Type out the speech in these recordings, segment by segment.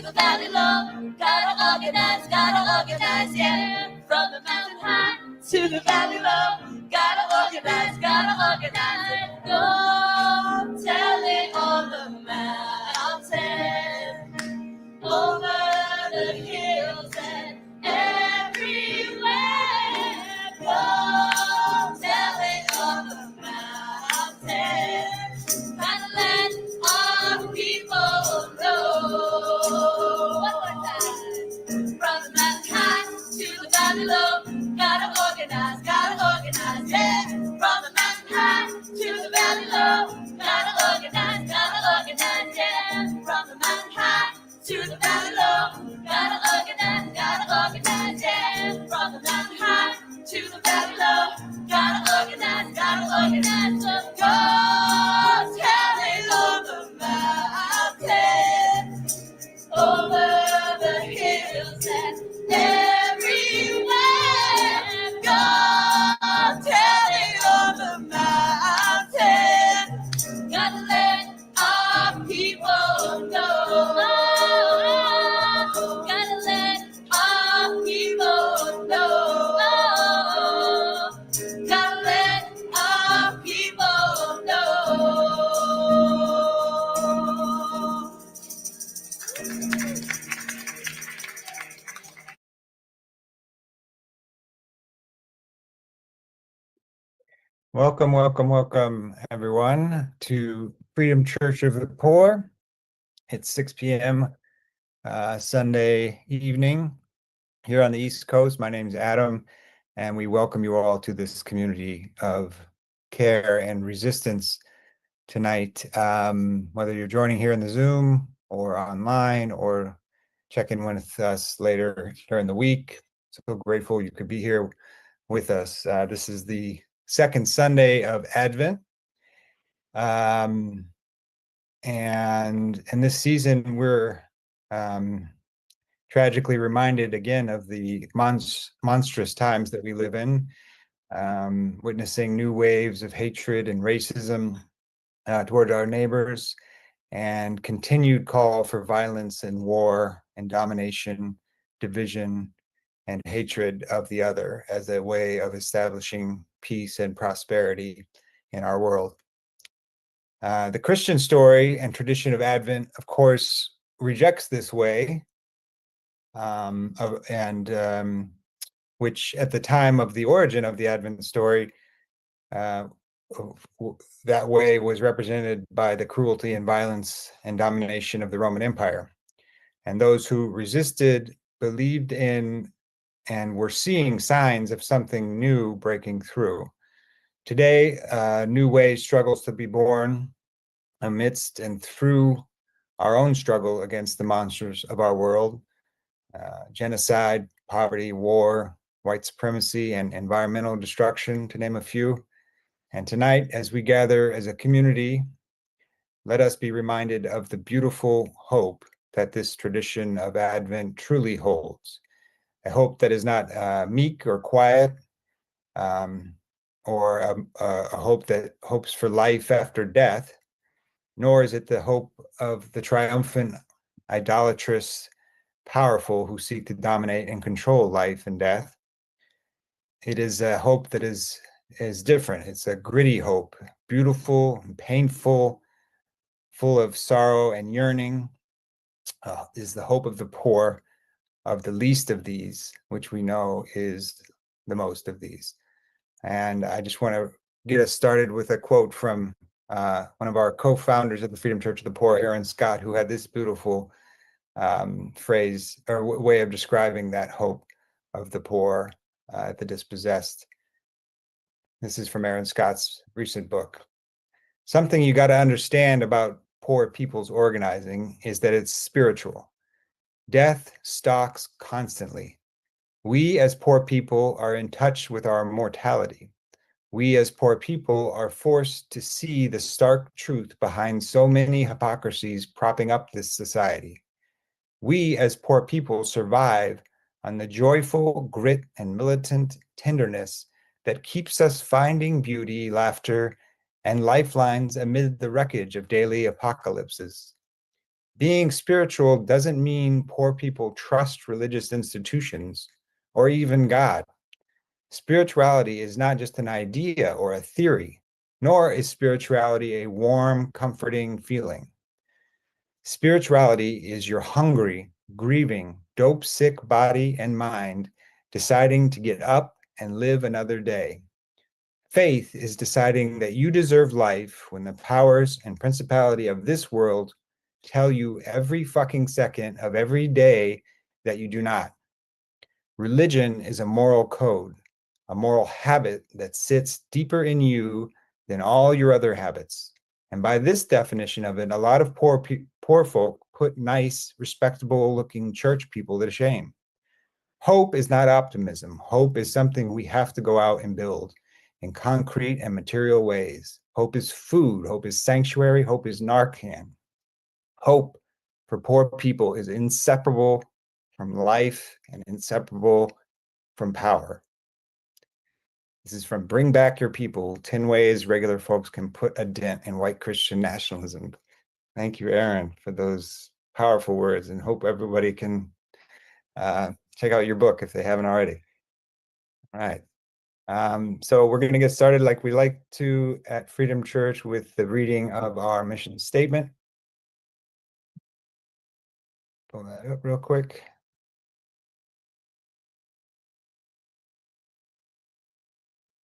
the valley low. Gotta organize, yeah. From the mountain high to the valley low. Gotta organize, no telling on the mountain, over the hills and everywhere. No telling on the mountain, gotta let our people know. One more time. From the mountain high to the valley low. Gotta organize, yeah. From the mountain high to the valley low. Gotta organize, yeah. From the mountain high to the valley low. Gotta organize, yeah. From the mountain high to the valley low. Gotta organize, so go tell it on the mountain, over the hills and everywhere. God, tell it on the mountain. Gotta let our people know. Gotta let our people know. Gotta let our people know. Welcome, everyone, to Freedom Church of the Poor. It's 6 p.m. Sunday evening here on the East Coast. My name is Adam, and we welcome you all to this community of care and resistance tonight. Whether you're joining here in the Zoom or online or checking with us later during the week, so grateful you could be here with us. This is the second Sunday of Advent. And in this season, we're tragically reminded again of the monstrous times that we live in, witnessing new waves of hatred and racism toward our neighbors, and continued call for violence and war and domination, division, and hatred of the other as a way of establishing peace and prosperity in our world. The Christian story and tradition of Advent, of course, rejects this way, which at the time of the origin of the Advent story, that way was represented by the cruelty and violence and domination of the Roman Empire. And those who resisted believed in and were seeing signs of something new breaking through. Today, new way struggles to be born amidst and through our own struggle against the monsters of our world, genocide, poverty, war, white supremacy, and environmental destruction, to name a few. And tonight, as we gather as a community, let us be reminded of the beautiful hope that this tradition of Advent truly holds. A hope that is not meek or quiet, or a hope that hopes for life after death, nor is it the hope of the triumphant, idolatrous, powerful who seek to dominate and control life and death. It is a hope that is different. It's a gritty hope, beautiful and painful, full of sorrow and yearning. Is the hope of the poor, of the least of these, which we know is the most of these. And I just want to get us started with a quote from one of our co-founders of the Freedom Church of the Poor, Aaron Scott, who had this beautiful phrase or way of describing that hope of the poor, the dispossessed. This is from Aaron Scott's recent book. Something you got to understand about poor people's organizing is that it's spiritual. Death stalks constantly. We as poor people are in touch with our mortality. We as poor people are forced to see the stark truth behind so many hypocrisies propping up this society. We as poor people survive on the joyful grit and militant tenderness that keeps us finding beauty, laughter, and lifelines amid the wreckage of daily apocalypses. Being spiritual doesn't mean poor people trust religious institutions or even God. Spirituality is not just an idea or a theory, nor is spirituality a warm, comforting feeling. Spirituality is your hungry, grieving, dope-sick body and mind deciding to get up and live another day. Faith is deciding that you deserve life when the powers and principality of this world tell you every fucking second of every day that you do not. Religion is a moral code, a moral habit that sits deeper in you than all your other habits. And by this definition of it, a lot of poor folk put nice, respectable looking church people to shame. Hope is not optimism. Hope is something we have to go out and build in concrete and material ways. Hope is food. Hope is sanctuary. Hope is Narcan. Hope for poor people is inseparable from life and inseparable from power. This is from Bring Back Your People, 10 Ways Regular Folks Can Put a Dent in White Christian Nationalism. Thank you, Aaron, for those powerful words, and hope everybody can check out your book if they haven't already. All right. So we're going to get started like we like to at Freedom Church with the reading of our mission statement. Pull that up real quick.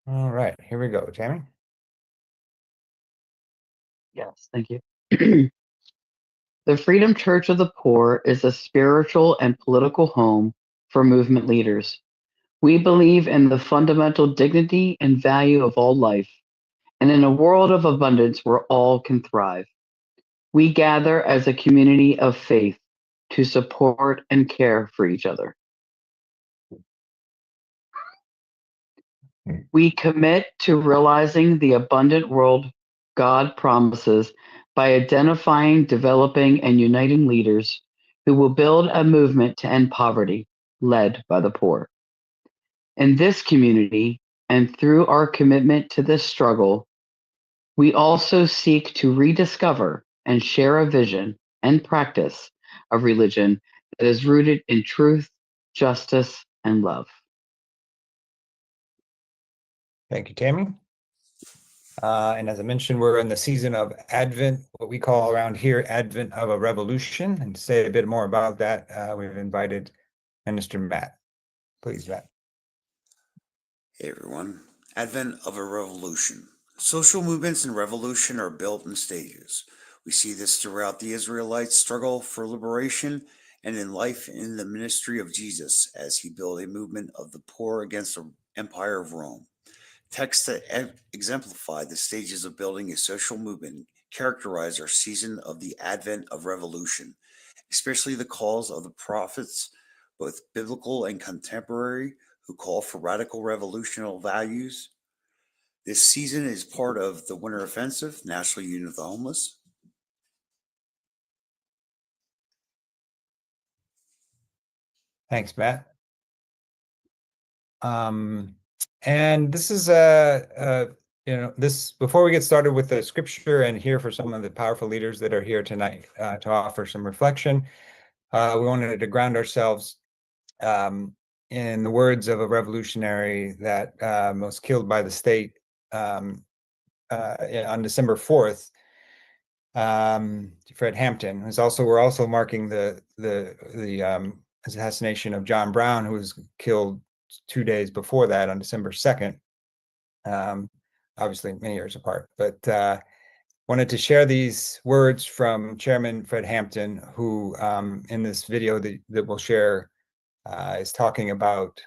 All right, here we go. Tammy? Yes, thank you. The Freedom Church of the Poor is a spiritual and political home for movement leaders. We believe in the fundamental dignity and value of all life, and in a world of abundance where all can thrive. We gather as a community of faith to support and care for each other. We commit to realizing the abundant world God promises by identifying, developing, and uniting leaders who will build a movement to end poverty, led by the poor. In this community, and through our commitment to this struggle, we also seek to rediscover and share a vision and practice of religion that is rooted in truth, justice, and love. Thank you, Tammy. And as I mentioned, we're in the season of Advent, what we call around here Advent of a Revolution. And to say a bit more about that, we've invited Minister Matt. Please, Matt. Hey everyone, Advent of a Revolution. Social movements and revolution are built in stages. We see this throughout the Israelites' struggle for liberation and in life in the ministry of Jesus as he built a movement of the poor against the empire of Rome. Texts that exemplify the stages of building a social movement characterize our season of the Advent of Revolution, especially the calls of the prophets, both biblical and contemporary, who call for radical revolutionary values. This season is part of the Winter Offensive, National Union of the Homeless. Thanks, Matt. And this is this before we get started with the scripture and hear for some of the powerful leaders that are here tonight to offer some reflection. We wanted to ground ourselves in the words of a revolutionary that was killed by the state on December 4th, Fred Hampton. We're also marking the assassination of John Brown, who was killed 2 days before that on December 2nd. Obviously many years apart, but wanted to share these words from Chairman Fred Hampton, who in this video that we'll share is talking about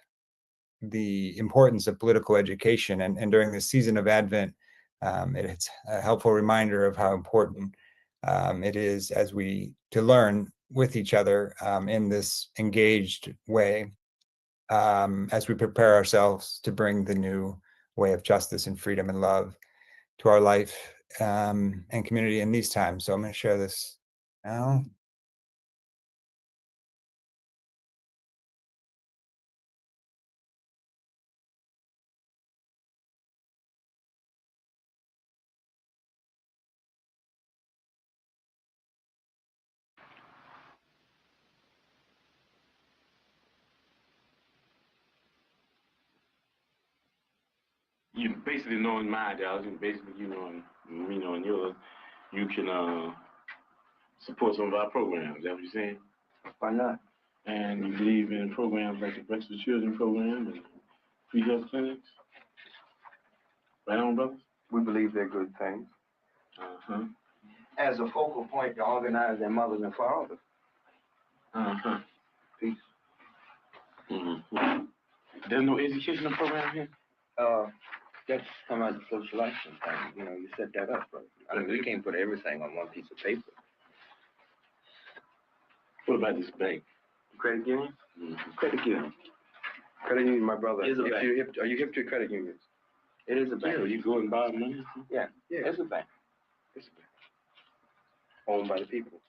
the importance of political education. And during the season of Advent, it's a helpful reminder of how important it is as we to learn with each other in this engaged way as we prepare ourselves to bring the new way of justice and freedom and love to our life and community in these times. So I'm going to share this now. you basically knowing my ideology, and basically you knowing me knowing yours, you can support some of our programs. Is that what you're saying? Why not? And you believe in programs like the Breakfast for Children program and free health clinics? Right on, brothers? We believe they're good things. Uh-huh. As a focal point to organize their mothers and fathers. Uh-huh. Peace. Mm-hmm. There's no educational program here? That's come out of the social action thing. You know, you set that up, bro. I mean, we can't put everything on one piece of paper. What about this bank? Credit union? Mm-hmm. Credit union. Credit union, my brother. Is a If bank. you're hip, are you hip to credit unions? It is a bank. Yeah, you go and borrow money? Yeah, it's a bank. It's a bank. Owned by the people,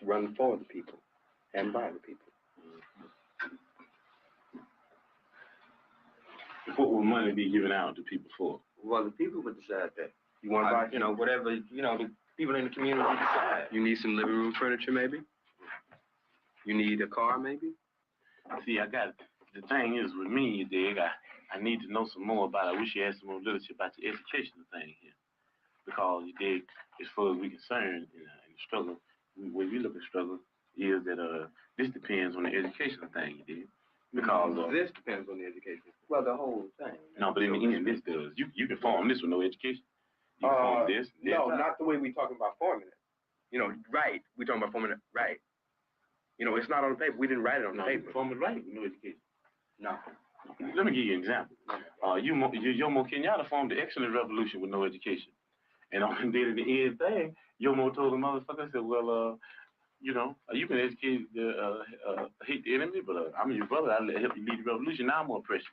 run for the people, and by the people. What will money be given out to people for? Well, the people would decide that. You want to buy, you know, whatever, you know, the people in the community decide. You need some living room furniture, maybe? You need a car, maybe? See, the thing is with me, you dig, I need to know some more about it. I wish you had some more literature about the educational thing here. Because, you dig, as far as we're concerned in the struggle, when we look at struggle, is that this depends on the educational thing, you dig. Because this depends on the education. Well, the whole thing. No, but in the end, this does. You can form this with no education. You can form this. No, not the way we're talking about forming it. You know, right. We're talking about forming it right. You know, it's not on the paper. We didn't write it on the paper. Form it right with no education. No. Let me give you an example. Jomo Kenyatta formed the excellent revolution with no education. And on the end thing, Jomo told the motherfucker, said, well, you know, you can educate hate the enemy, but I'm your brother. I'll help you lead the revolution. Now I'm going to oppress you.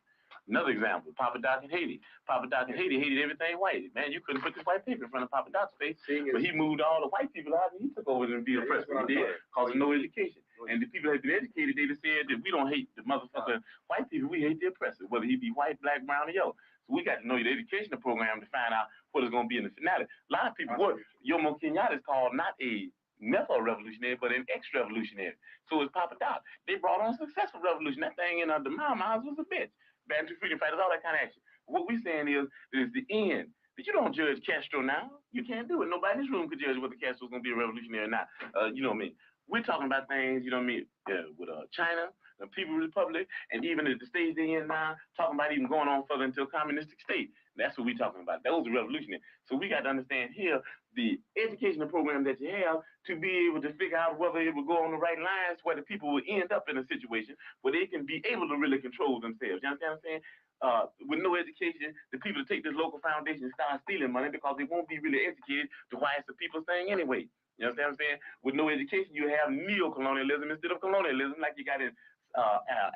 Another example, Papa Doc in Haiti. Papa Doc in Haiti hated everything white. Man, you couldn't put this white paper in front of Papa Doc's face. But he moved all the white people out and he took over and be oppressed. He did, because of no education. And the people that have been educated, they just said that we don't hate the motherfucker white people, we hate the oppressor, whether he be white, black, brown, or yellow. So we got to know the educational program to find out what is going to be in the finale. A lot of people, Jomo Kenyatta is called not a revolutionary, but an ex-revolutionary. So it's Papa Doc. They brought on a successful revolution. That thing in the Miles was a bitch. Bantu freedom fighters, all that kind of action. What we're saying is the end. But you don't judge Castro now. You can't do it. Nobody in this room could judge whether Castro's going to be a revolutionary or not. You know what I mean? We're talking about things, you know what I mean, with China, the People's Republic, and even at the stage they're in now, talking about even going on further into a communistic state. That's what we're talking about. Those are revolutionary. So we got to understand here the educational program that you have to be able to figure out whether it will go on the right lines where the people will end up in a situation where they can be able to really control themselves. You understand what I'm saying? With no education, the people take this local foundation and start stealing money because they won't be really educated to why it's the people's thing anyway. You understand what I'm saying? With no education, you have neo-colonialism instead of colonialism, like you got in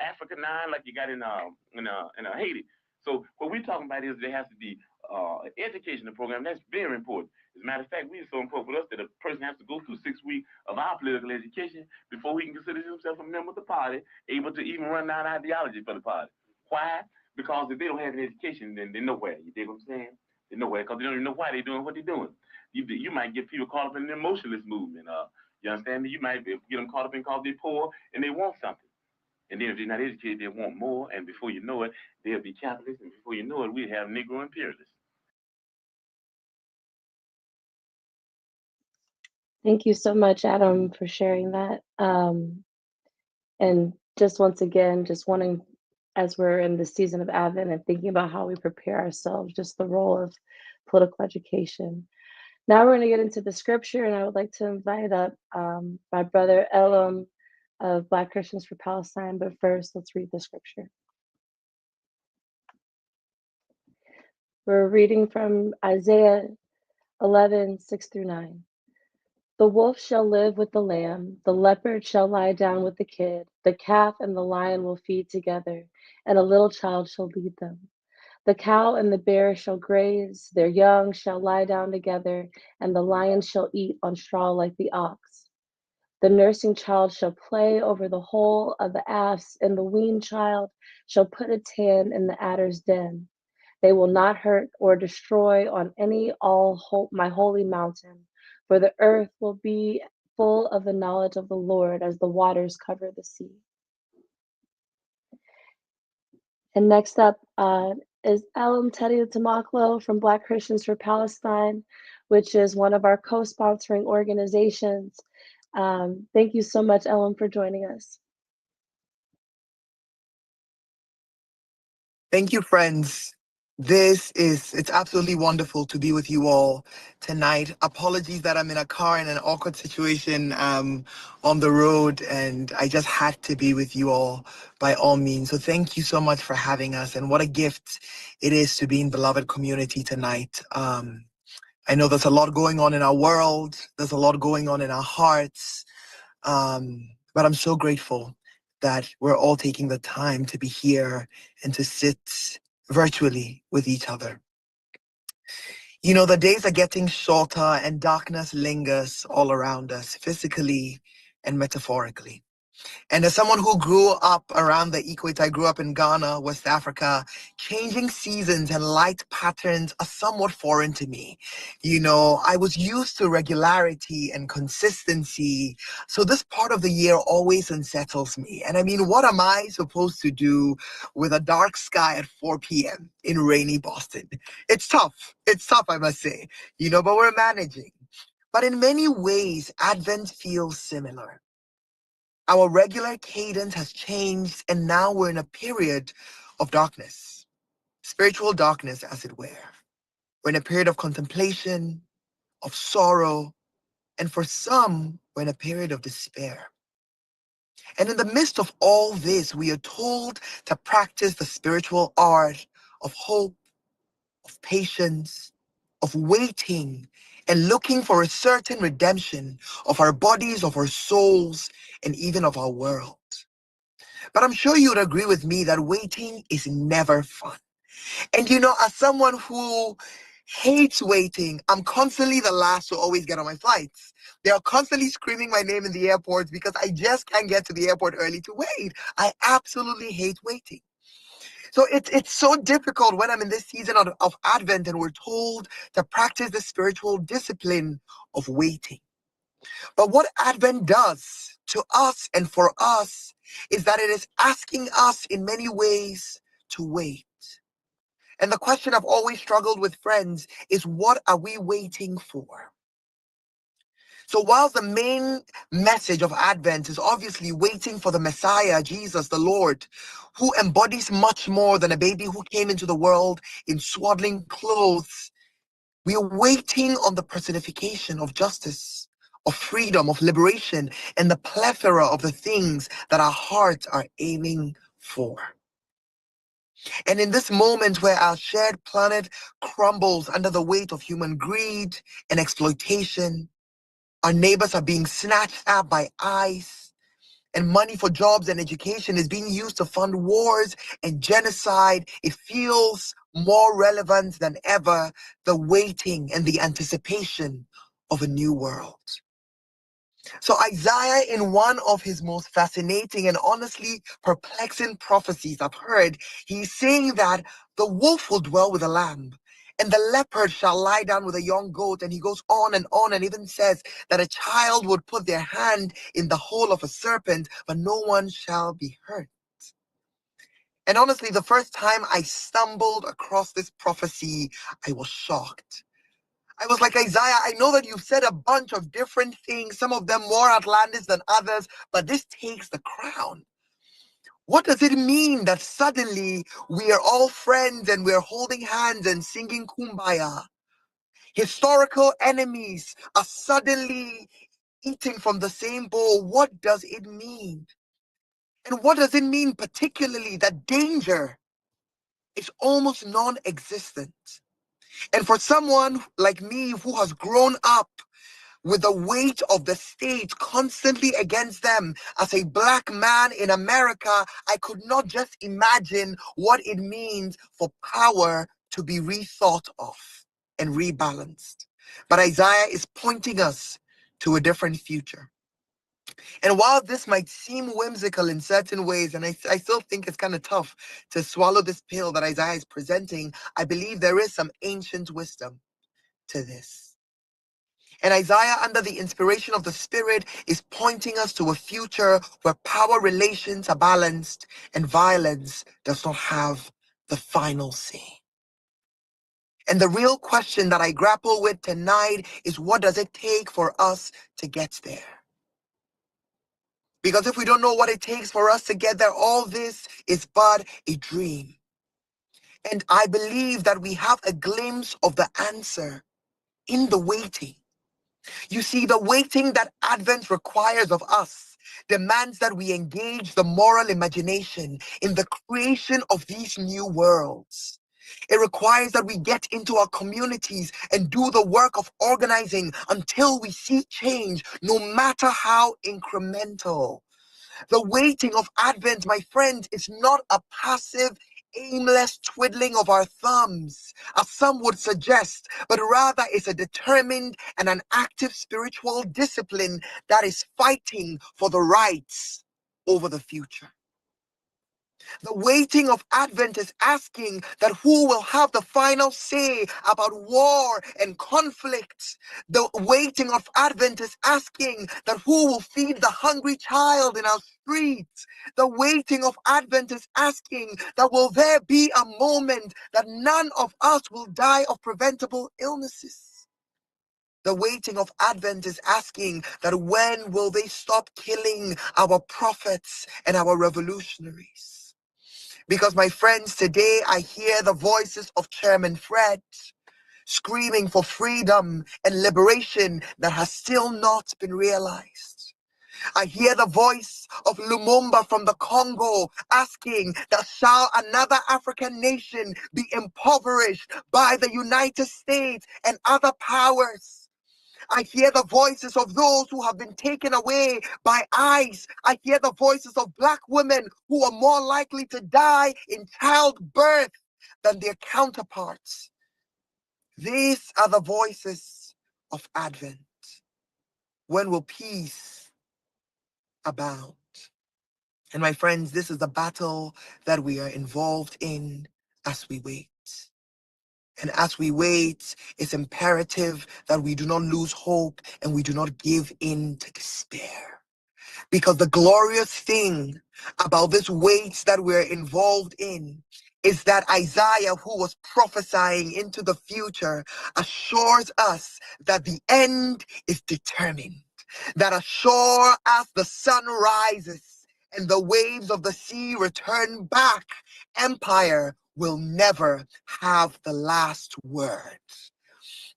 Africa 9, like you got in Haiti. So what we're talking about is there has to be an educational program. That's very important. As a matter of fact, we are so important with us that a person has to go through 6 weeks of our political education before he can consider himself a member of the party, able to even run down ideology for the party. Why? Because if they don't have an education, then they're nowhere. You dig what I'm saying? They're nowhere because they don't even know why they're doing what they're doing. You might get people caught up in the emotionalist movement. You understand me? You might get them caught up in because they're poor and they want something. And then if they're not educated, they want more. And before you know it, they'll be capitalists. And before you know it, we have Negro imperialists. Thank you so much, Adam, for sharing that. And just once again, just wanting, as we're in the season of Advent and thinking about how we prepare ourselves, just the role of political education. Now we're going to get into the scripture, and I would like to invite up my brother Elom of Black Christians for Palestine. But first, let's read the scripture. We're reading from Isaiah 11, 6-9. The wolf shall live with the lamb, the leopard shall lie down with the kid, the calf and the lion will feed together, and a little child shall lead them. The cow and the bear shall graze, their young shall lie down together, and the lion shall eat on straw like the ox. The nursing child shall play over the hole of the asp, and the weaned child shall put its hand in the adder's den. They will not hurt or destroy on my holy mountain, for the earth will be full of the knowledge of the Lord as the waters cover the sea. And next up is Elom Tetty-Tamaklo from Black Christians for Palestine, which is one of our co-sponsoring organizations. Thank you so much, Elom, for joining us. Thank you, friends. It's absolutely wonderful to be with you all tonight. Apologies that I'm in a car in an awkward situation on the road, and I just had to be with you all by all means. So thank you so much for having us, and what a gift it is to be in beloved community tonight. I know there's a lot going on in our world. There's a lot going on in our hearts. But I'm so grateful that we're all taking the time to be here and to sit virtually with each other. You know, the days are getting shorter and darkness lingers all around us, physically and metaphorically. And as someone who grew up around the equator, I grew up in Ghana, West Africa, changing seasons and light patterns are somewhat foreign to me. You know, I was used to regularity and consistency, so this part of the year always unsettles me. And I mean, what am I supposed to do with a dark sky at 4 p.m. in rainy Boston? It's tough, I must say, you know, but we're managing. But in many ways, Advent feels similar. Our regular cadence has changed, and now we're in a period of darkness, spiritual darkness, as it were. We're in a period of contemplation, of sorrow, and for some, we're in a period of despair. And in the midst of all this, we are told to practice the spiritual art of hope, of patience, of waiting, and looking for a certain redemption of our bodies, of our souls, and even of our world. But I'm sure you'd agree with me that waiting is never fun. And you know, as someone who hates waiting, I'm constantly the last to always get on my flights. They are constantly screaming my name in the airports because I just can't get to the airport early to wait. I absolutely hate waiting. So it's so difficult when I'm in this season of Advent and we're told to practice the spiritual discipline of waiting. But what Advent does to us and for us is that it is asking us in many ways to wait. And the question I've always struggled with, friends, is what are we waiting for? So while the main message of Advent is obviously waiting for the Messiah, Jesus, the Lord, who embodies much more than a baby who came into the world in swaddling clothes, we are waiting on the personification of justice, of freedom, of liberation, and the plethora of the things that our hearts are aiming for. And in this moment where our shared planet crumbles under the weight of human greed and exploitation, our neighbors are being snatched up by ICE, and money for jobs and education is being used to fund wars and genocide, it feels more relevant than ever, the waiting and the anticipation of a new world. So Isaiah, in one of his most fascinating and honestly perplexing prophecies I've heard, he's saying that the wolf will dwell with the lamb, and the leopard shall lie down with a young goat. And he goes on and even says that a child would put their hand in the hole of a serpent, but no one shall be hurt. And honestly, the first time I stumbled across this prophecy, I was shocked. I was like, Isaiah, I know that you've said a bunch of different things, some of them more outlandish than others, but this takes the crown. What does it mean that suddenly we are all friends and we're holding hands and singing Kumbaya? Historical enemies are suddenly eating from the same bowl. What does it mean? And what does it mean particularly that danger is almost non-existent? And for someone like me who has grown up with the weight of the state constantly against them as a black man in America, I could not just imagine what it means for power to be rethought of and rebalanced. But Isaiah is pointing us to a different future. And while this might seem whimsical in certain ways, and I still think it's kind of tough to swallow this pill that Isaiah is presenting, I believe there is some ancient wisdom to this. And Isaiah, under the inspiration of the Spirit, is pointing us to a future where power relations are balanced and violence does not have the final say. And the real question that I grapple with tonight is, what does it take for us to get there? Because if we don't know what it takes for us to get there, all this is but a dream. And I believe that we have a glimpse of the answer in the waiting. You see, the waiting that Advent requires of us demands that we engage the moral imagination in the creation of these new worlds. It requires that we get into our communities and do the work of organizing until we see change, no matter how incremental. The waiting of Advent, my friend, is not a passive, aimless twiddling of our thumbs, as some would suggest, but rather is a determined and an active spiritual discipline that is fighting for the rights over the future. The waiting of Advent is asking that who will have the final say about war and conflict. The waiting of Advent is asking that who will feed the hungry child in our streets. The waiting of Advent is asking that will there be a moment that none of us will die of preventable illnesses. The waiting of Advent is asking that when will they stop killing our prophets and our revolutionaries? Because, my friends, today I hear the voices of Chairman Fred screaming for freedom and liberation that has still not been realized. I hear the voice of Lumumba from the Congo asking that shall another African nation be impoverished by the United States and other powers? I hear the voices of those who have been taken away by ICE. I hear the voices of Black women who are more likely to die in childbirth than their counterparts. These are the voices of Advent. When will peace abound? And my friends, this is the battle that we are involved in as we wait. And as we wait, it's imperative that we do not lose hope and we do not give in to despair. Because the glorious thing about this wait that we're involved in is that Isaiah, who was prophesying into the future, assures us that the end is determined. That as sure as the sun rises and the waves of the sea return back, empire will never have the last word.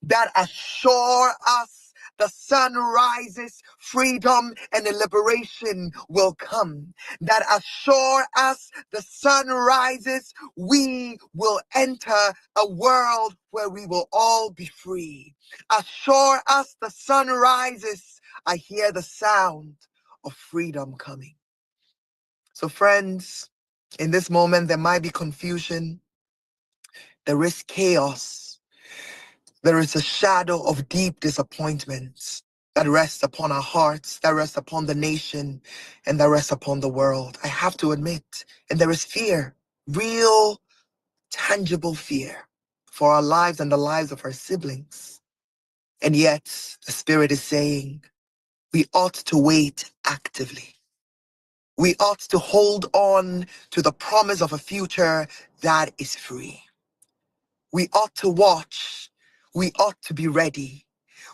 That as sure as the sun rises, freedom and liberation will come. That as sure as the sun rises, we will enter a world where we will all be free. As sure as the sun rises, I hear the sound of freedom coming. So friends, in this moment, there might be confusion. There is chaos. There is a shadow of deep disappointment that rests upon our hearts, that rests upon the nation, and that rests upon the world. I have to admit, and there is fear, real, tangible fear for our lives and the lives of our siblings. And yet, the Spirit is saying, we ought to wait actively. We ought to hold on to the promise of a future that is free. We ought to watch. We ought to be ready.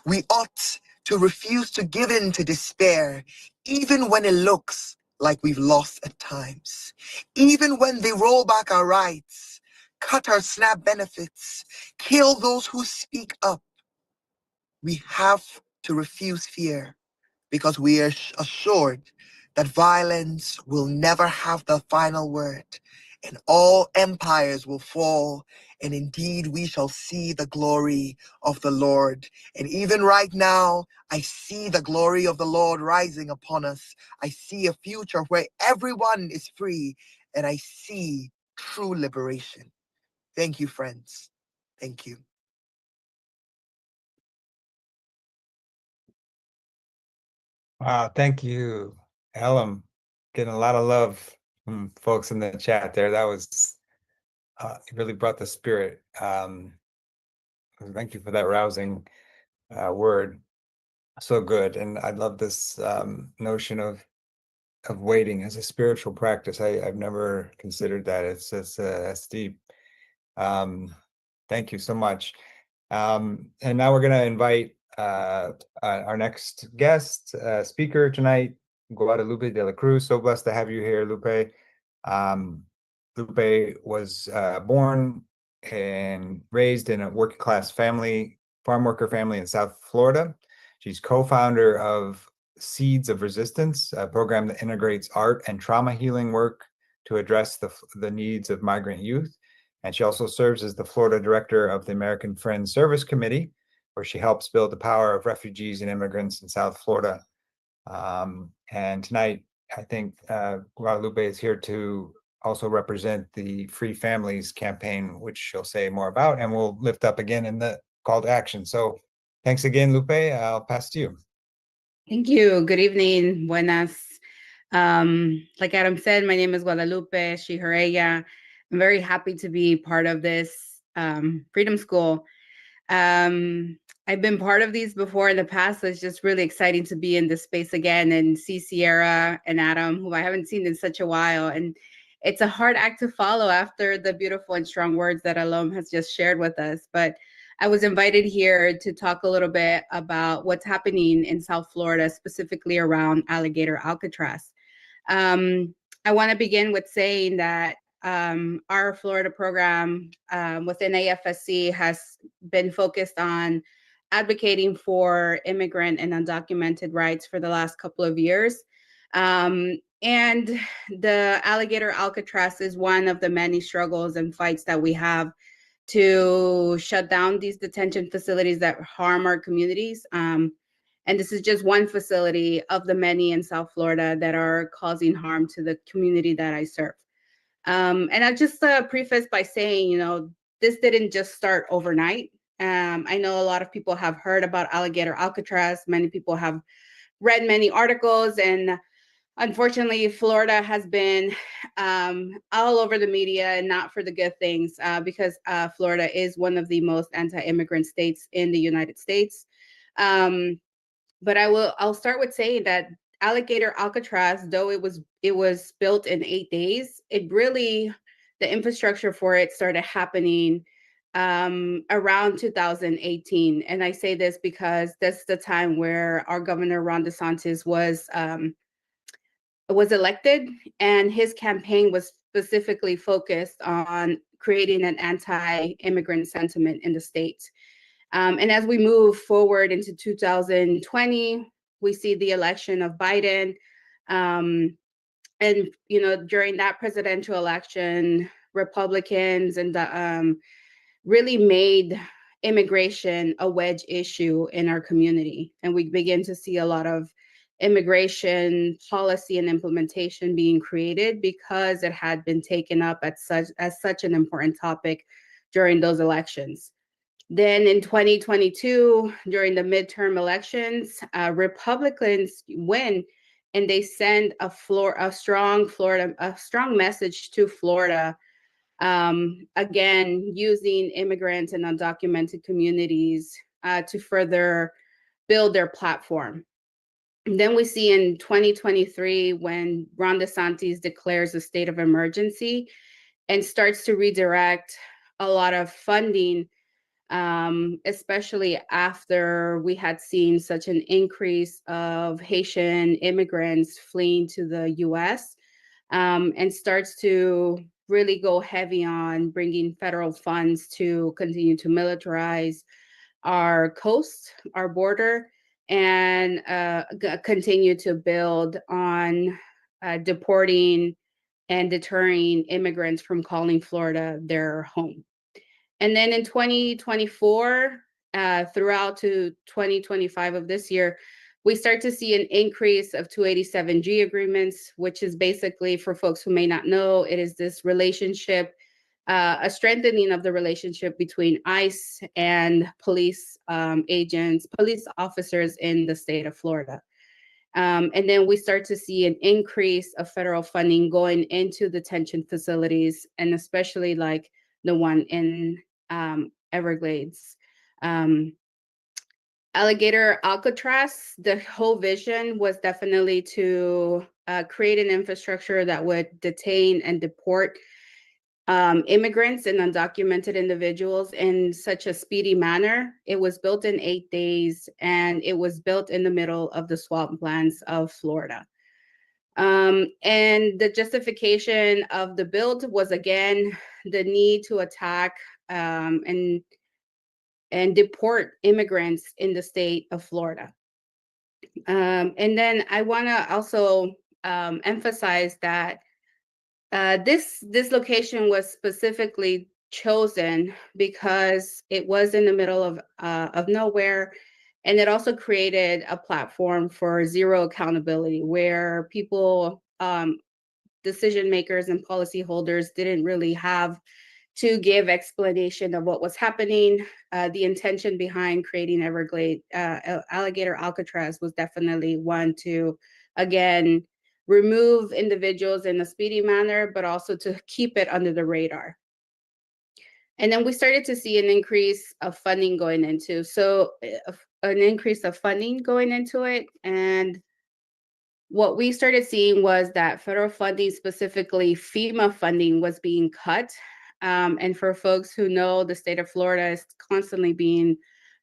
We ought to refuse to give in to despair, even when it looks like we've lost at times. Even when they roll back our rights, cut our SNAP benefits, kill those who speak up. We have to refuse fear because we are assured that violence will never have the final word, and all empires will fall, and indeed we shall see the glory of the Lord. And even right now, I see the glory of the Lord rising upon us. I see a future where everyone is free, and I see true liberation. Thank you, friends. Thank you. Wow, thank you, Elom. Getting a lot of love from folks in the chat there. That was it really brought the spirit. Thank you for that rousing word. So good. And I love this notion of waiting as a spiritual practice. I've never considered that. It's deep. Thank you so much. And now we're going to invite our next guest speaker tonight, Guadalupe De la Cruz. So blessed to have you here, Lupe. Lupe was born and raised in a working class family, farm worker family in South Florida. She's co-founder of Seeds of Resistance, a program that integrates art and trauma healing work to address the needs of migrant youth. And she also serves as the Florida director of the American Friends Service Committee, where she helps build the power of refugees and immigrants in South Florida. And tonight, I think Guadalupe is here to also represent the Free Families campaign, which she'll say more about, and we'll lift up again in the call to action. So thanks again, Lupe. I'll pass to you. Thank you. Good evening. Buenas. Like Adam said, my name is Guadalupe, she, her, ella. I'm very happy to be part of this Freedom School. I've been part of these before in the past, so it's just really exciting to be in this space again and see Sierra and Adam, who I haven't seen in such a while. And it's a hard act to follow after the beautiful and strong words that Elom has just shared with us. But I was invited here to talk a little bit about what's happening in South Florida, specifically around Alligator Alcatraz. I want to begin with saying that our Florida program within AFSC has been focused on advocating for immigrant and undocumented rights for the last couple of years. And the Alligator Alcatraz is one of the many struggles and fights that we have to shut down these detention facilities that harm our communities. And this is just one facility of the many in South Florida that are causing harm to the community that I serve. And I'll just preface by saying, you know, this didn't just start overnight. I know a lot of people have heard about Alligator Alcatraz. Many people have read many articles, and unfortunately, Florida has been all over the media, and not for the good things, because Florida is one of the most anti-immigrant states in the United States. But I'll start with saying that Alligator Alcatraz, though it was built in 8 days, the infrastructure for it started happening around 2018. And I say this because that's the time where our governor, Ron DeSantis, was elected, and his campaign was specifically focused on creating an anti-immigrant sentiment in the state. And as we move forward into 2020, we see the election of Biden. And, you know, during that presidential election, Republicans and really made immigration a wedge issue in our community. And we begin to see a lot of immigration policy and implementation being created because it had been taken up as such an important topic during those elections. Then in 2022, during the midterm elections, Republicans win, and they send a strong message to Florida, again, using immigrants and undocumented communities to further build their platform. And then we see in 2023, when Ron DeSantis declares a state of emergency and starts to redirect a lot of funding, especially after we had seen such an increase of Haitian immigrants fleeing to the US, and starts to really go heavy on bringing federal funds to continue to militarize our coast, our border, and continue to build on deporting and deterring immigrants from calling Florida their home. And then in 2024, throughout to 2025 of this year, we start to see an increase of 287G agreements, which is basically, for folks who may not know, it is this relationship, a strengthening of the relationship between ICE and police police officers in the state of Florida. And then we start to see an increase of federal funding going into detention facilities, and especially like the one in Everglades. Alligator Alcatraz, the whole vision was definitely to create an infrastructure that would detain and deport immigrants and undocumented individuals in such a speedy manner. It was built in 8 days, and it was built in the middle of the swamplands of Florida. And the justification of the build was, again, the need to attack and deport immigrants in the state of Florida. And then I want to also emphasize that this location was specifically chosen because it was in the middle of nowhere, and it also created a platform for zero accountability, where people, decision makers and policyholders, didn't really have to give explanation of what was happening. The intention behind creating Alligator Alcatraz was definitely one to, again, remove individuals in a speedy manner, but also to keep it under the radar. And then we started to see an increase of funding going into it. And what we started seeing was that federal funding, specifically FEMA funding, was being cut. And for folks who know, the state of Florida is constantly being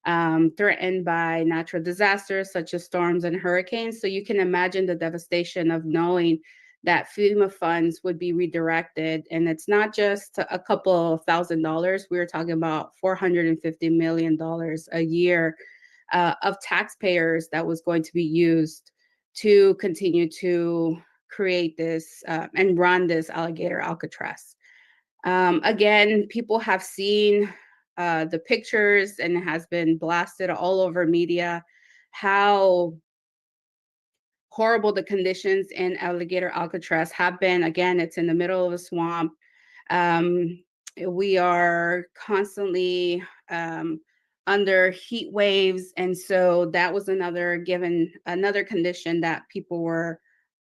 threatened by natural disasters such as storms and hurricanes. So you can imagine the devastation of knowing that FEMA funds would be redirected. And it's not just a couple $1,000s. We were talking about $450 million a year of taxpayers that was going to be used to continue to create this and run this Alligator Alcatraz. Again, people have seen the pictures, and it has been blasted all over media how horrible the conditions in Alligator Alcatraz have been. Again, it's in the middle of a swamp. We are constantly under heat waves, and so that was another condition that people were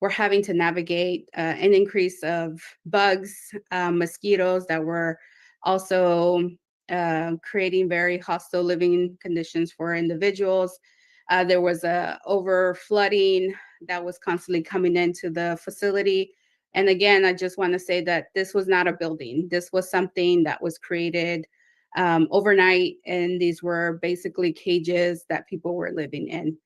having to navigate. An increase of bugs, mosquitoes that were also creating very hostile living conditions for individuals. There was a over flooding that was constantly coming into the facility. And again, I just want to say that this was not a building. This was something that was created overnight, and these were basically cages that people were living in.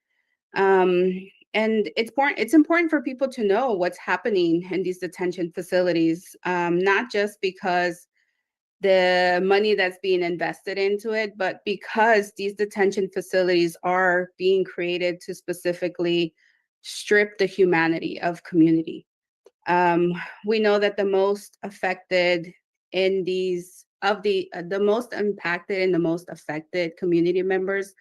And it's important for people to know what's happening in these detention facilities, not just because the money that's being invested into it, but because these detention facilities are being created to specifically strip the humanity of community. We know that the most affected in these the most impacted and the most affected community members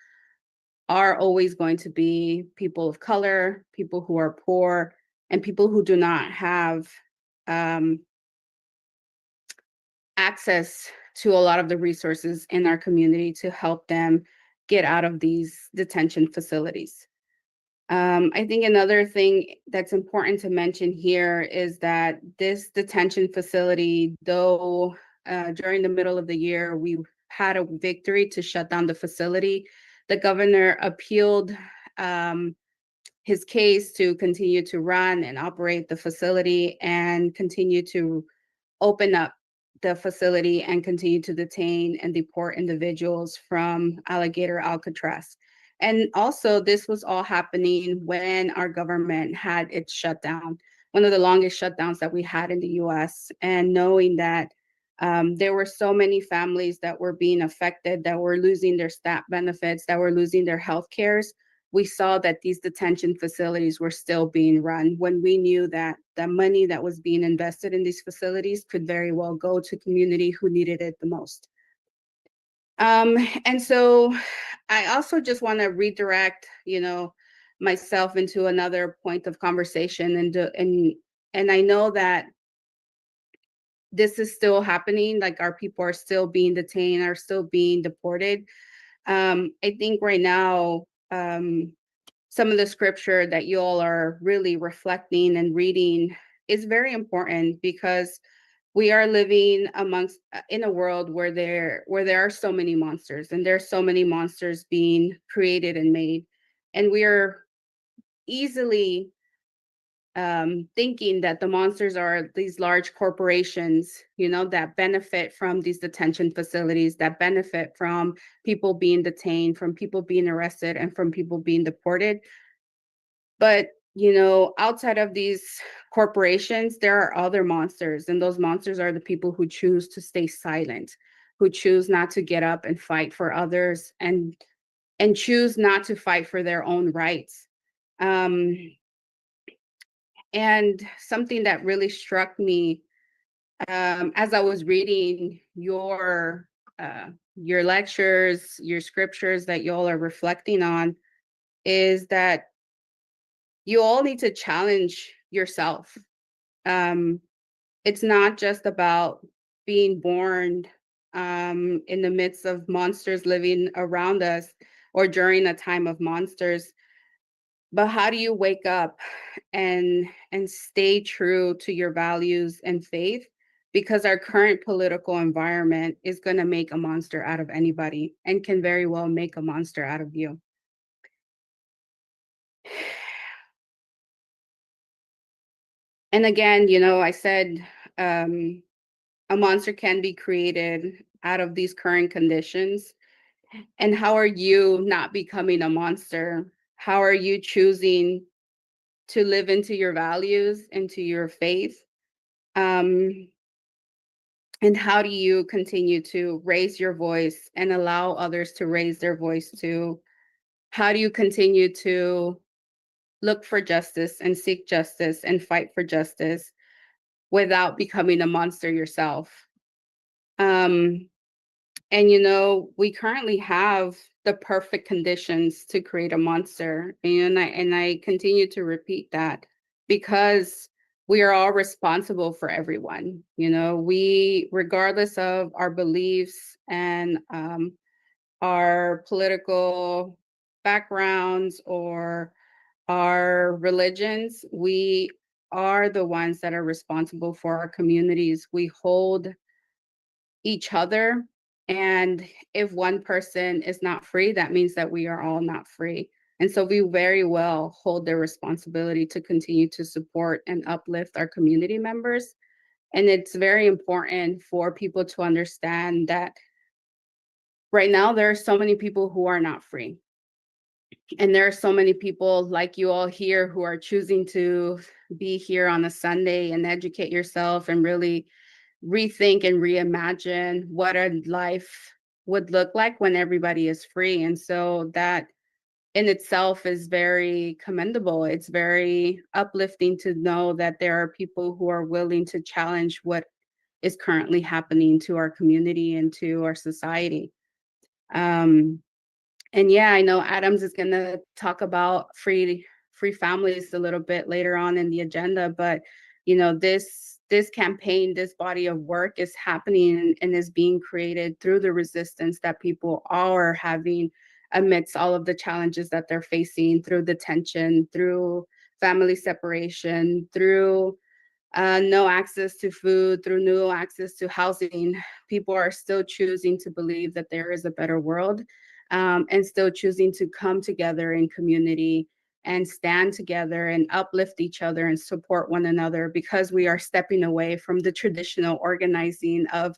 are always going to be people of color, people who are poor, and people who do not have access to a lot of the resources in our community to help them get out of these detention facilities. I think another thing that's important to mention here is that this detention facility, though during the middle of the year, we had a victory to shut down the facility, the governor appealed his case to continue to run and operate the facility and continue to open up the facility and continue to detain and deport individuals from Alligator Alcatraz. And also, this was all happening when our government had its shutdown, one of the longest shutdowns that we had in the US. And knowing that there were so many families that were being affected, that were losing their SNAP benefits, that were losing their health cares, we saw that these detention facilities were still being run when we knew that the money that was being invested in these facilities could very well go to community who needed it the most. And so I also just want to redirect, myself into another point of conversation, and I know that this is still happening, like our people are still being detained, are still being deported. I think right now, some of the scripture that you all are really reflecting and reading is very important, because we are living in a world where there are so many monsters, and there's so many monsters being created and made, and we are easily thinking that the monsters are these large corporations, you know, that benefit from these detention facilities, that benefit from people being detained, from people being arrested, and from people being deported. But, you know, outside of these corporations, there are other monsters, and those monsters are the people who choose to stay silent, who choose not to get up and fight for others, and choose not to fight for their own rights. And something that really struck me as I was reading your lectures, your scriptures that y'all are reflecting on, is that you all need to challenge yourself. It's not just about being born in the midst of monsters living around us or during a time of monsters, but how do you wake up and stay true to your values and faith? Because our current political environment is going to make a monster out of anybody, and can very well make a monster out of you. And again, you know, I said a monster can be created out of these current conditions. And how are you not becoming a monster? How are you choosing to live into your values, into your faith? And how do you continue to raise your voice and allow others to raise their voice too? How do you continue to look for justice and seek justice and fight for justice without becoming a monster yourself? And you know, we currently have the perfect conditions to create a monster. And I continue to repeat that because we are all responsible for everyone. You know, we, regardless of our beliefs and our political backgrounds or our religions, we are the ones that are responsible for our communities. We hold each other. And if one person is not free, that means that we are all not free. And so we very well hold the responsibility to continue to support and uplift our community members. And it's very important for people to understand that right now there are so many people who are not free. And there are so many people like you all here who are choosing to be here on a Sunday and educate yourself and really rethink and reimagine what a life would look like when everybody is free. And so that in itself is very commendable. It's very uplifting to know that there are people who are willing to challenge what is currently happening to our community and to our society. And yeah, I know Adams is going to talk about free families a little bit later on in the agenda, but you know, this campaign, this body of work is happening and is being created through the resistance that people are having amidst all of the challenges that they're facing, through the tension, through family separation, through no access to food, through no access to housing. People are still choosing to believe that there is a better world, and still choosing to come together in community and stand together and uplift each other and support one another, because we are stepping away from the traditional organizing of,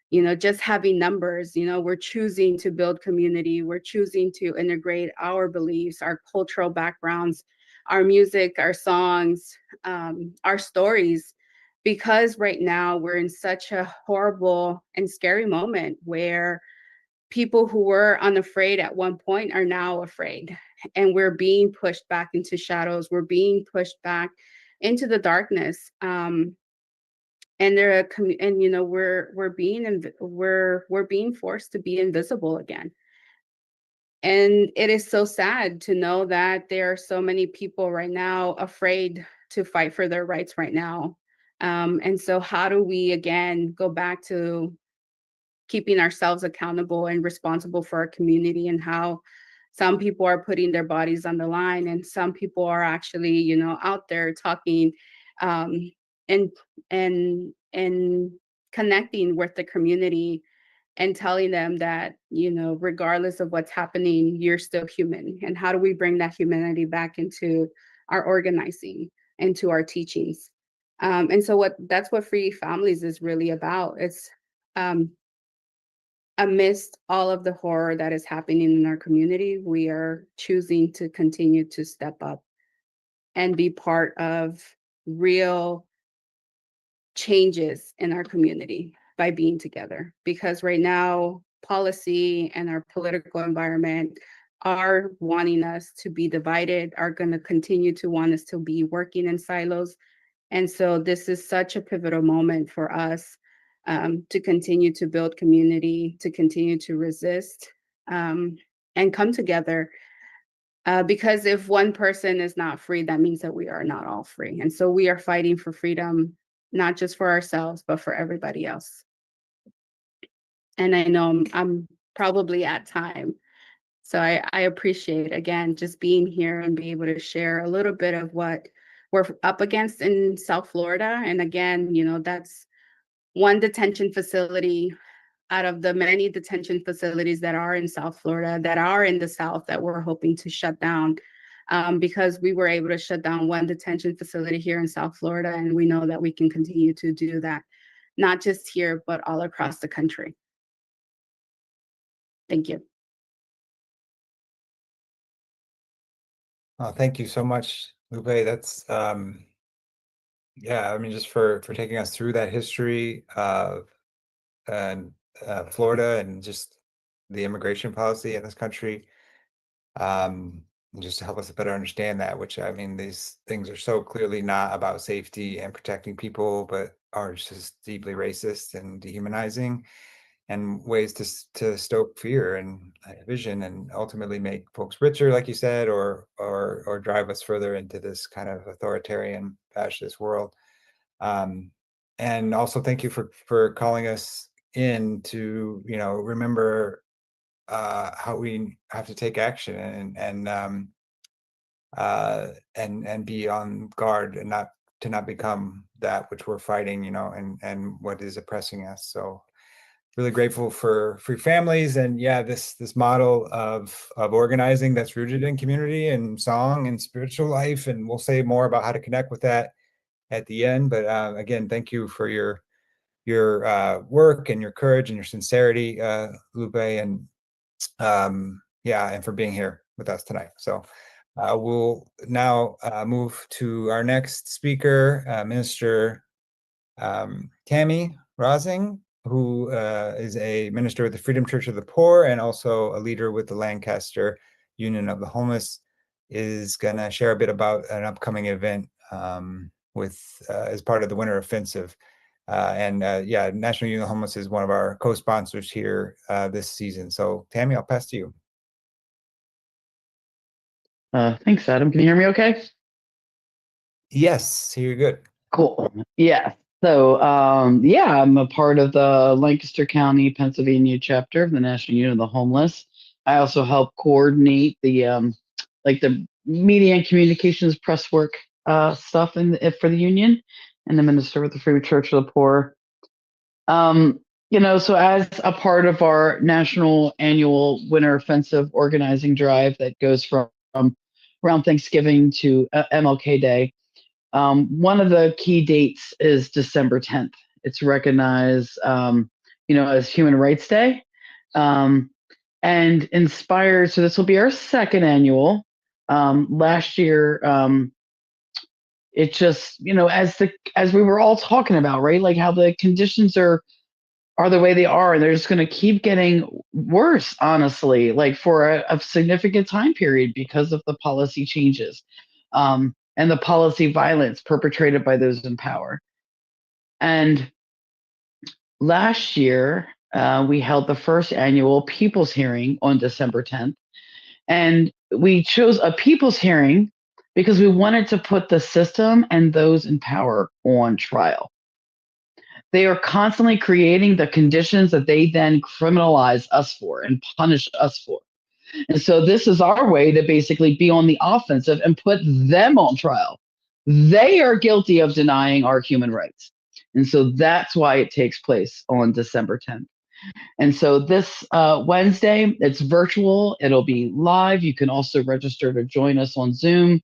you know, just having numbers. You know, we're choosing to build community. We're choosing to integrate our beliefs, our cultural backgrounds, our music, our songs, our stories, because right now we're in such a horrible and scary moment where people who were unafraid at one point are now afraid, and we're being pushed back into shadows. We're being pushed back into the darkness. And and you know, we're being forced to be invisible again. And it is so sad to know that there are so many people right now afraid to fight for their rights right now. And so how do we again go back to keeping ourselves accountable and responsible for our community, and how some people are putting their bodies on the line and some people are actually, you know, out there talking, um, and and connecting with the community and telling them that, you know, regardless of what's happening, you're still human. And how do we bring that humanity back into our organizing? and to our teachings. And so that's what Free Families is really about. It's amidst all of the horror that is happening in our community, we are choosing to continue to step up and be part of real changes in our community by being together. Because right now, policy and our political environment are wanting us to be divided, are going to continue to want us to be working in silos. And so this is such a pivotal moment for us to continue to build community, to continue to resist and come together. Because if one person is not free, that means that we are not all free. And so we are fighting for freedom, not just for ourselves, but for everybody else. And I know I'm probably at time. So I appreciate, again, just being here and be able to share a little bit of what we're up against in South Florida. And again, that's one detention facility out of the many detention facilities that are in South Florida, that are in the South, that we're hoping to shut down, because we were able to shut down one detention facility here in South Florida. And we know that we can continue to do that, not just here, but all across the country. Thank you. Thank you so much, Lupe. That's yeah, I mean, just for taking us through that history of Florida and just the immigration policy in this country, and just to help us better understand that, which, I mean, these things are so clearly not about safety and protecting people, but are just deeply racist and dehumanizing, and ways to stoke fear and division and ultimately make folks richer, like you said, or drive us further into this kind of authoritarian fascist world. And also thank you for calling us in to, remember how we have to take action and be on guard and not become that which we're fighting, and what is oppressing us. So really grateful for Free Families, and this model of organizing that's rooted in community and song and spiritual life. And we'll say more about how to connect with that at the end. But again, thank you for your work and your courage and your sincerity, Lupe, and and for being here with us tonight. So we'll now move to our next speaker, Minister Tammy Rosing, who is a minister with the Freedom Church of the Poor and also a leader with the Lancaster Union of the Homeless, is going to share a bit about an upcoming event as part of the Winter Offensive. National Union of the Homeless is one of our co-sponsors here this season. So Tammy, I'll pass to you. Thanks, Adam. Can you hear me okay? Yes, you're good. Cool. Yeah. So, I'm a part of the Lancaster County, Pennsylvania chapter of the National Union of the Homeless. I also help coordinate the the media and communications press work stuff for the union, and the minister with the Free Church of the Poor. So as a part of our national annual Winter Offensive organizing drive that goes from around Thanksgiving to MLK Day, one of the key dates is December 10th. It's recognized, as Human Rights Day, and inspired. So this will be our second annual. Last year, it just, as we were all talking about, right? Like how the conditions are the way they are, and they're just going to keep getting worse, honestly, like for a significant time period because of the policy changes. And the policy violence perpetrated by those in power. And last year, we held the first annual People's Hearing on December 10th. And we chose a People's Hearing because we wanted to put the system and those in power on trial. They are constantly creating the conditions that they then criminalize us for and punish us for. And so this is our way to basically be on the offensive and put them on trial. They are guilty of denying our human rights. And so that's why it takes place on December 10th. And so this Wednesday, it's virtual. It'll be live. You can also register to join us on Zoom.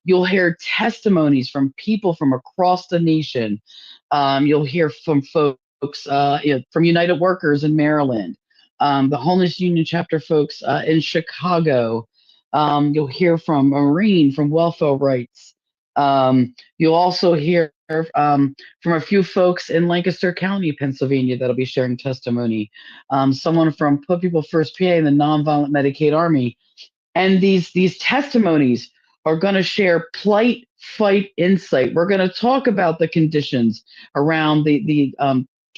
You'll hear testimonies from people from across the nation. You'll hear from folks from United Workers in Maryland, the Homeless Union Chapter folks in Chicago. You'll hear from Maureen from Welfare Rights. You'll also hear from a few folks in Lancaster County, Pennsylvania, that'll be sharing testimony. Someone from Put People First PA and the Nonviolent Medicaid Army. And these testimonies are going to share plight, fight, insight. We're going to talk about the conditions around the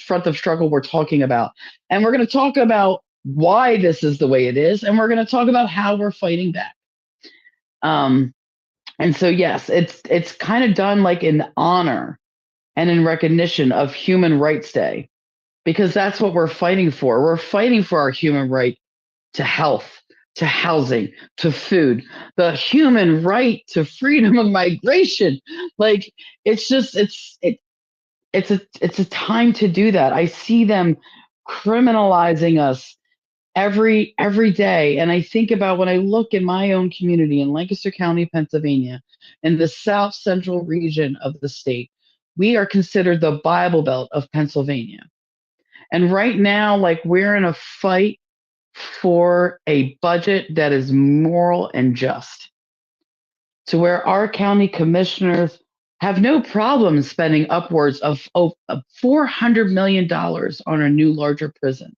front of struggle we're talking about. And we're going to talk about why this is the way it is. And we're going to talk about how we're fighting back. And so, yes, it's kind of done like in honor and in recognition of Human Rights Day, because that's what we're fighting for. We're fighting for our human right to health, to housing, to food, the human right to freedom of migration. Like, it's a time to do that. I see them criminalizing us every day. And I think about when I look in my own community in Lancaster County, Pennsylvania, in the south central region of the state, we are considered the Bible Belt of Pennsylvania. And right now, like, we're in a fight for a budget that is moral and just, to where our county commissioners have no problem spending upwards of $400 million on a new, larger prison,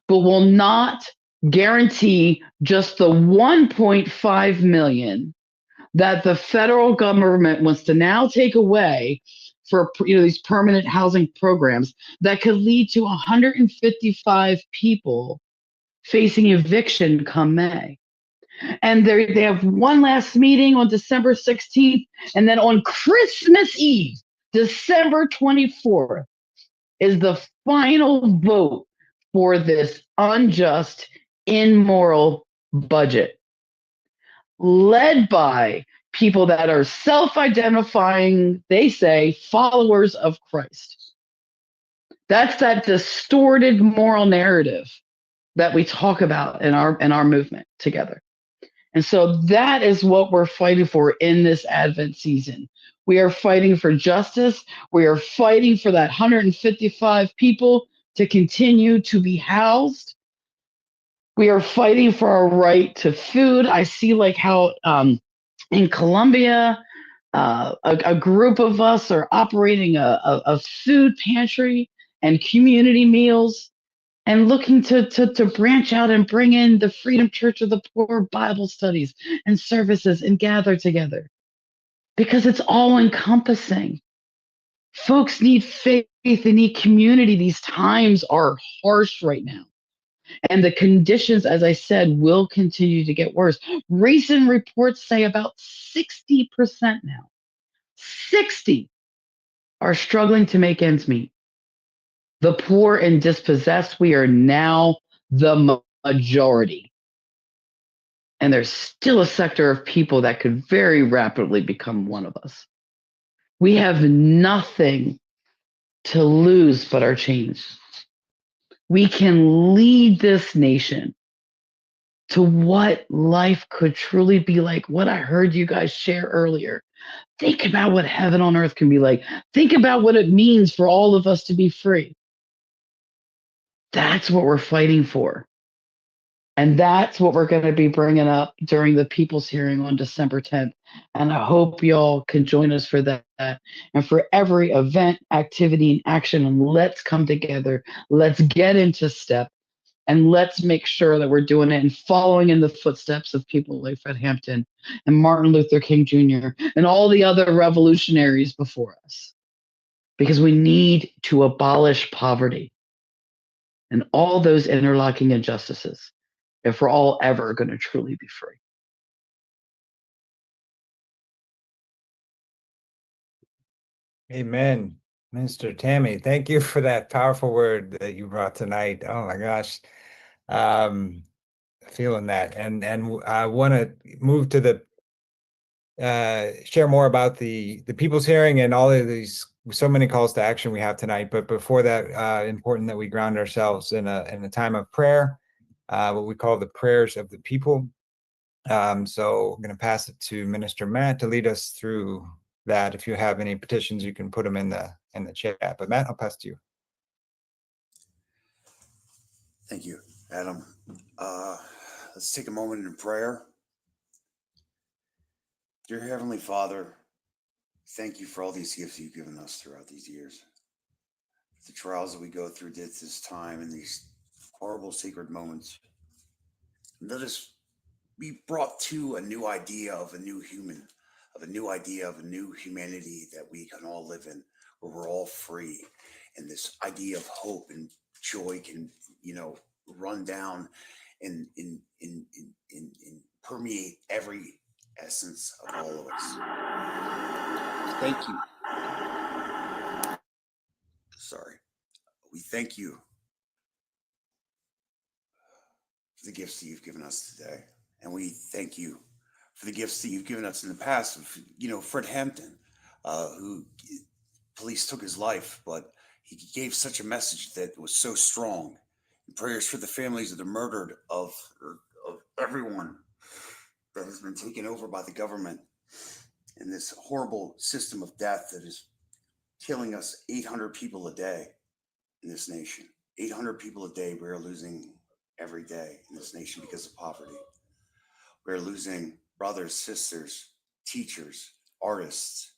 but will not guarantee just the 1.5 million that the federal government wants to now take away for these permanent housing programs that could lead to 155 people facing eviction come May. And they have one last meeting on December 16th, and then on Christmas Eve, December 24th, is the final vote for this unjust, immoral budget, led by people that are self-identifying, they say, followers of Christ. That's that distorted moral narrative that we talk about in our movement together. And so that is what we're fighting for in this Advent season. We are fighting for justice. We are fighting for that 155 people to continue to be housed. We are fighting for our right to food. I see like how in Colombia, a group of us are operating a food pantry and community meals, and looking to branch out and bring in the Freedom Church of the Poor Bible studies and services and gather together, because it's all encompassing. Folks need faith, they need community. These times are harsh right now. And the conditions, as I said, will continue to get worse. Recent reports say about 60% now, 60 are struggling to make ends meet. The poor and dispossessed, we are now the majority. And there's still a sector of people that could very rapidly become one of us. We have nothing to lose but our change. We can lead this nation to what life could truly be like, what I heard you guys share earlier. Think about what heaven on earth can be like. Think about what it means for all of us to be free. That's what we're fighting for. And that's what we're going to be bringing up during the People's Hearing on December 10th. And I hope y'all can join us for that. And for every event, activity, and action. And let's come together. Let's get into step. And let's make sure that we're doing it and following in the footsteps of people like Fred Hampton and Martin Luther King Jr. and all the other revolutionaries before us. Because we need to abolish poverty and all those interlocking injustices if we're all ever going to truly be free. Amen. Minister Tammy, thank you for that powerful word that you brought tonight. Oh my gosh. Feeling that. And I want to move to the share more about the People's Hearing and all of these, so many calls to action we have tonight. But before that, important that we ground ourselves in a time of prayer, what we call the prayers of the people. So I'm going to pass it to Minister Matt to lead us through that. If you have any petitions, you can put them in the chat. But Matt, I'll pass to you. Thank you, Adam. Let's take a moment in prayer. Dear Heavenly Father, thank you for all these gifts you've given us throughout these years. The trials that we go through at this time and these horrible sacred moments. Let us be brought to a new idea of a new human, of a new idea of a new humanity that we can all live in, where we're all free. And this idea of hope and joy can, run down and permeate every essence of all of us. Thank you. Sorry. We thank you for the gifts that you've given us today. And we thank you for the gifts that you've given us in the past. Fred Hampton, who police took his life, but he gave such a message that was so strong. And prayers for the families of the murdered of everyone that has been taken over by the government in this horrible system of death that is killing us 800 people a day in this nation. 800 people a day we are losing every day in this nation because of poverty. We're losing brothers, sisters, teachers, artists.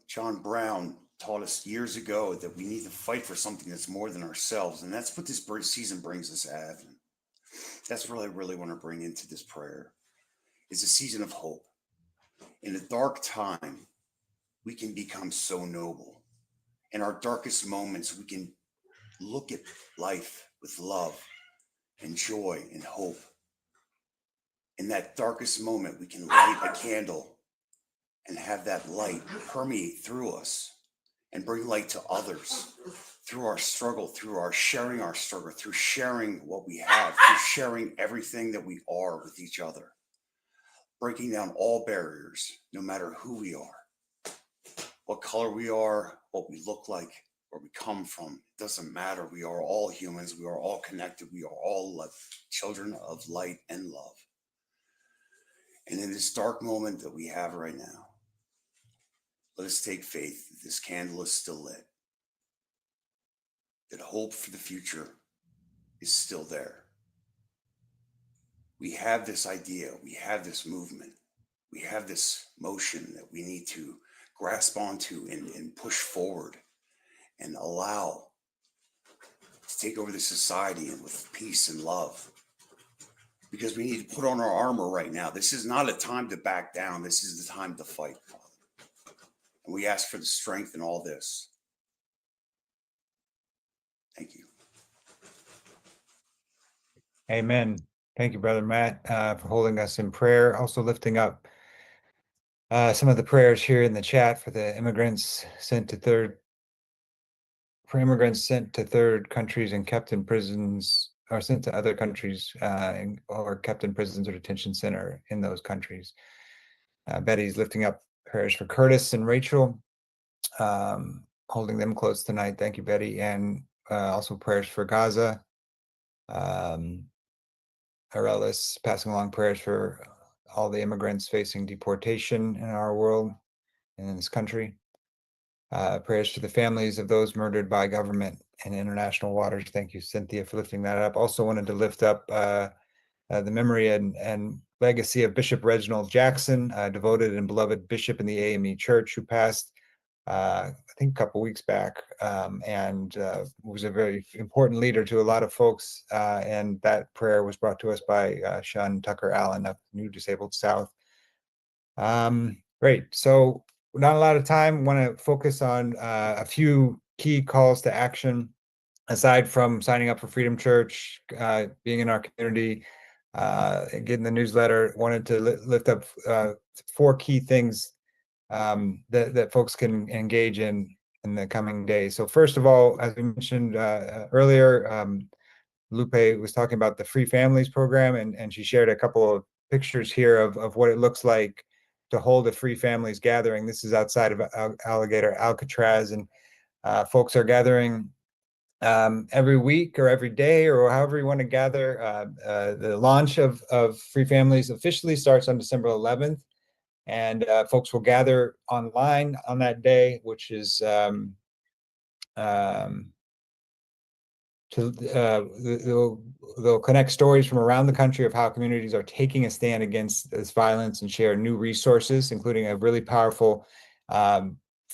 John Brown taught us years ago that we need to fight for something that's more than ourselves. And that's what this season brings us at. And that's what I really want to bring into this prayer. It's a season of hope. In a dark time, we can become so noble. In our darkest moments, we can look at life with love and joy and hope. In that darkest moment, we can light a candle and have that light permeate through us and bring light to others through our struggle, through our struggle, through sharing what we have, through sharing everything that we are with each other, breaking down all barriers, no matter who we are, what color we are, what we look like, where we come from. It doesn't matter. We are all humans. We are all connected. We are all children of light and love. And in this dark moment that we have right now, let us take faith that this candle is still lit, that hope for the future is still there. We have this idea, we have this movement, we have this motion that we need to grasp onto and push forward and allow to take over the society and with peace and love. Because we need to put on our armor right now. This is not a time to back down. This is the time to fight, Father. And we ask for the strength in all this. Thank you. Amen. Thank you, Brother Matt, for holding us in prayer. Also lifting up some of the prayers here in the chat for the immigrants sent to third countries and kept in prisons, or sent to other countries, or kept in prisons or detention center in those countries. Betty's lifting up prayers for Curtis and Rachel, holding them close tonight. Thank you, Betty. And also prayers for Gaza. Aurelis passing along prayers for all the immigrants facing deportation in our world and in this country. Prayers for the families of those murdered by government in international waters. Thank you, Cynthia, for lifting that up. Also wanted to lift up the memory and legacy of Bishop Reginald Jackson, devoted and beloved bishop in the AME Church, who passed, I think, a couple weeks back, and was a very important leader to a lot of folks. And that prayer was brought to us by Sean Tucker Allen of New Disabled South. Great. So not a lot of time. Want to focus on a few key calls to action. Aside from signing up for Freedom Church, being in our community, getting the newsletter, wanted to lift up 4 key things that folks can engage in the coming days. So first of all, as we mentioned earlier, Lupe was talking about the Free Families program, and she shared a couple of pictures here of what it looks like to hold a Free Families gathering. This is outside of Alligator Alcatraz, and folks are gathering every week or every day or however you want to gather. The launch of Free Families officially starts on December 11th, and folks will gather online on that day, which is they'll connect stories from around the country of how communities are taking a stand against this violence and share new resources, including a really powerful,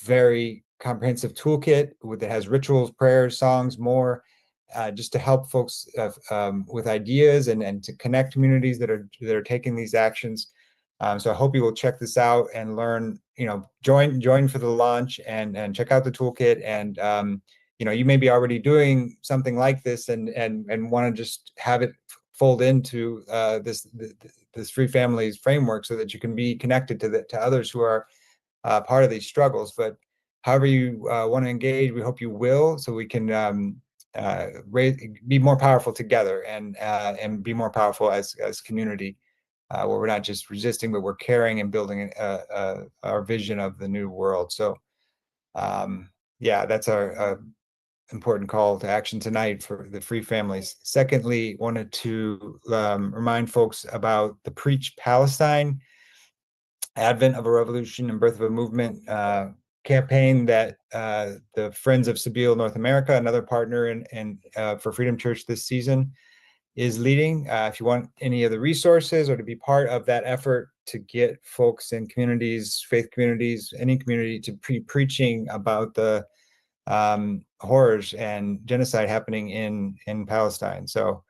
very comprehensive toolkit that has rituals, prayers, songs, more, just to help folks with ideas and to connect communities that are taking these actions. So I hope you will check this out and learn, join for the launch and check out the toolkit. And you may be already doing something like this and want to just have it fold into this Free Families framework so that you can be connected to others who are part of these struggles. But however you want to engage, we hope you will, so we can be more powerful together and be more powerful as community, where we're not just resisting, but we're caring and building our vision of the new world. So yeah, that's our important call to action tonight for the Free Families. Secondly, wanted to remind folks about the Preach Palestine, Advent of a Revolution and Birth of a Movement campaign that the Friends of Sabeel North America, another partner in for Freedom Church this season, is leading. If you want any of the resources or to be part of that effort to get folks in communities, faith communities, any community to preaching about the horrors and genocide happening in Palestine. So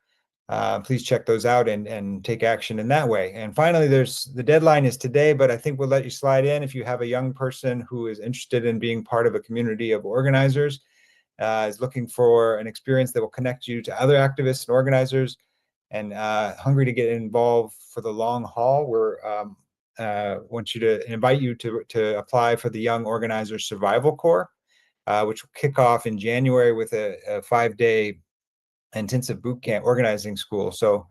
please check those out and take action in that way. And finally, the deadline is today, but I think we'll let you slide in if you have a young person who is interested in being part of a community of organizers, is looking for an experience that will connect you to other activists and organizers, and hungry to get involved for the long haul. Want you to invite you to apply for the Young Organizers Survival Corps, which will kick off in January with a 5-day intensive boot camp organizing school. So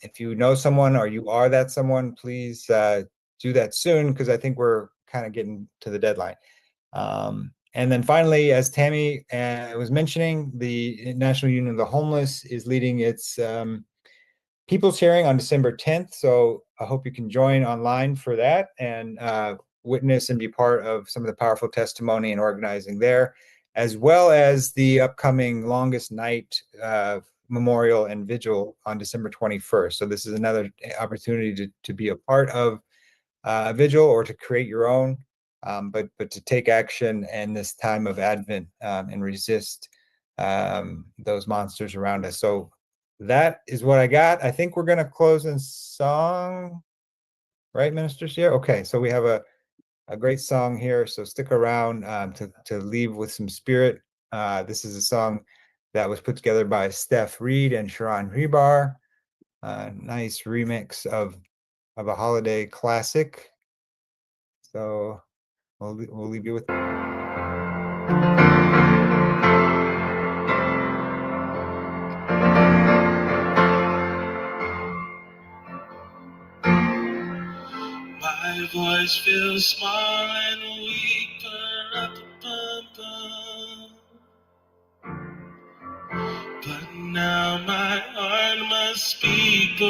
if you know someone or you are that someone, please do that soon, because I think we're kind of getting to the deadline. And then finally, as Tammy was mentioning, the National Union of the Homeless is leading its People's Hearing on December 10th. So I hope you can join online for that and witness and be part of some of the powerful testimony and organizing there, as well as the upcoming Longest Night Memorial and Vigil on December 21st. So this is another opportunity to be a part of a vigil or to create your own, but to take action in this time of Advent and resist those monsters around us. So that is what I got. I think we're going to close in song, right, ministers? Here, okay. So we have a great song here, so stick around to leave with some spirit. This is a song that was put together by Steph Reed and Sharon Rebar. Nice remix of a holiday classic. So we'll leave you with My voice feels small and weak, but now my heart must speak.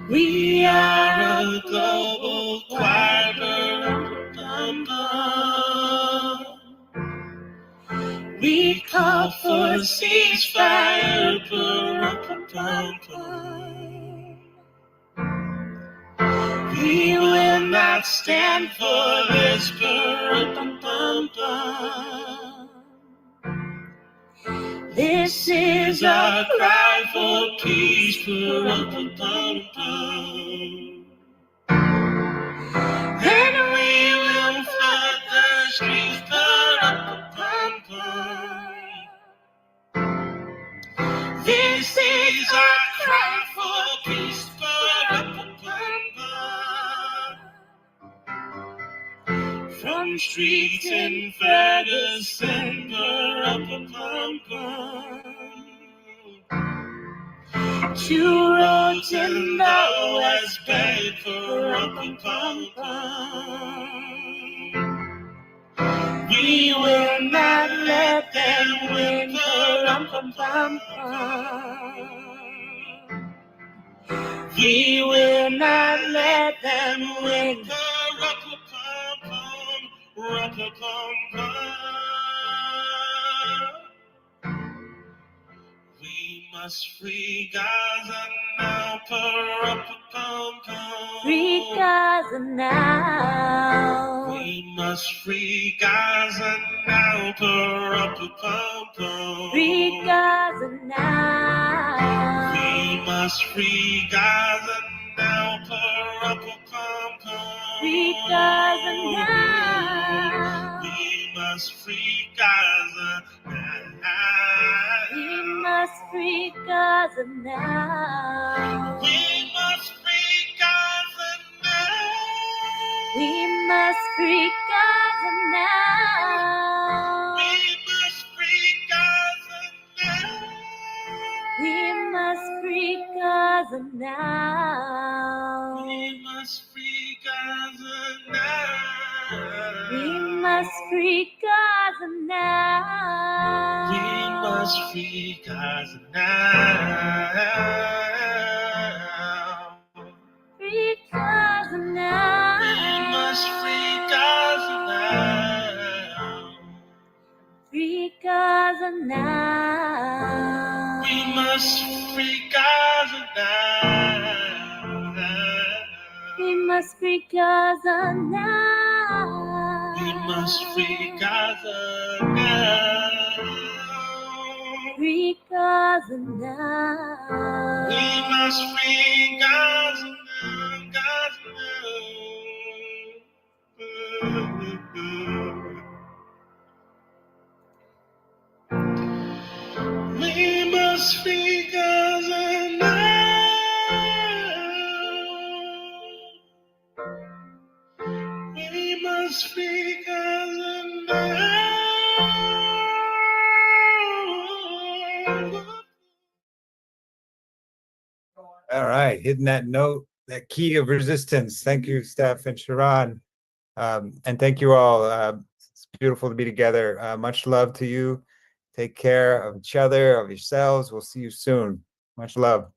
We are a global choir. We call for ceasefire. We will not stand for this. This is our cry for peace. Then we will flood the streets. This is our cry for peace. From streets in Ferguson, to roads in the West Bank, We will not let them win. We will not let them win. We must free Gaza now. Free Gaza now. We must free Gaza now. Free Gaza now. We must free Gaza now. Free Gaza now. We must free Gaza now. We must free Gaza now. We must free Gaza now. We must free Gaza now. We must free Gaza now. We must free Gaza now. We must free Gaza now. We must free Gaza now. We must free Gaza now. Free Gaza now. We must free Gaza now. Free Gaza now. We must free Gaza now. We must free Gaza now. We must free Gaza now. Free Gaza now. We must free Gaza now. Gaza now. We must free Gaza now. We must free Gaza now. All right, hitting that note, that key of resistance. Thank you, Steph and Sharon. And thank you all. It's beautiful to be together. Much love to you. Take care of each other, of yourselves. We'll see you soon. Much love.